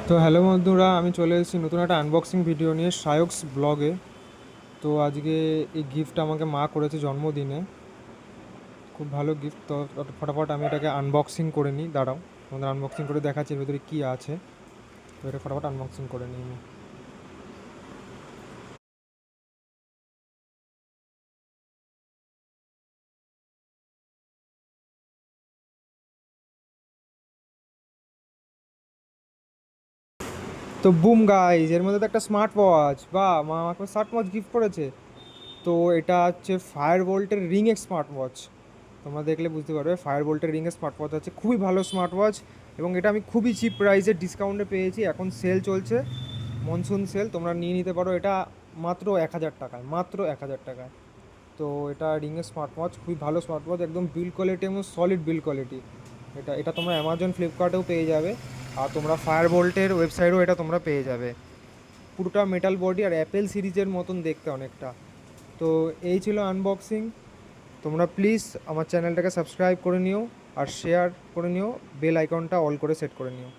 তো হ্যালো বন্ধুরা, আমি চলে এসেছি নতুন একটা আনবক্সিং ভিডিও নিয়ে সায়কস ব্লগে। তো আজকে এই গিফট আমাকে মা করেছে জন্মদিনে। খুব ভালো গিফট। তো ফটাফট আমি এটাকে আনবক্সিং করে নিই, দাঁড়াও তোমাদের আনবক্সিং করে দেখাচ্ছি এর ভেতরে কী আছে। তো এটা ফটাফট আনবক্সিং করে নিই আমি। তো বুম গাইজ, এর মধ্যে তো একটা স্মার্ট ওয়াচ, বা মা আমাকে স্মার্ট ওয়াচ গিফট করেছে। তো এটা হচ্ছে ফায়ার বোল্টের রিং এক্স স্মার্ট ওয়াচ। তোমরা দেখলে বুঝতে পারবে, ফায়ার বোল্টের রিংয়ের স্মার্ট ওয়াচ আছে, খুবই ভালো স্মার্ট ওয়াচ। এবং এটা আমি খুবই চিপ প্রাইসে ডিসকাউন্টে পেয়েছি, এখন সেল চলছে, মনসুন সেল, তোমরা নিয়ে নিতে পারো এটা মাত্র 1,000 টাকায়, মাত্র 1,000 টাকায়। তো এটা রিংয়ের স্মার্ট ওয়াচ, খুবই ভালো স্মার্ট ওয়াচ, একদম বিল্ড কোয়ালিটি এবং সলিড বিল্ড কোয়ালিটি। এটা এটা তোমরা অ্যামাজন ফ্লিপকার্টেও পেয়ে যাবে, আর তোমরা ফায়ার বোল্টের ওয়েবসাইটেও এটা তোমরা পেয়ে যাবে। পুরোটা মেটাল বডি আর অ্যাপেল সিরিজের মতন দেখতে অনেকটা। তো এই ছিল আনবক্সিং। তোমরা প্লিজ আমার চ্যানেলটাকে সাবস্ক্রাইব করে নিও, আর শেয়ার করে নিও, বেল আইকনটা অল করে সেট করে নিও।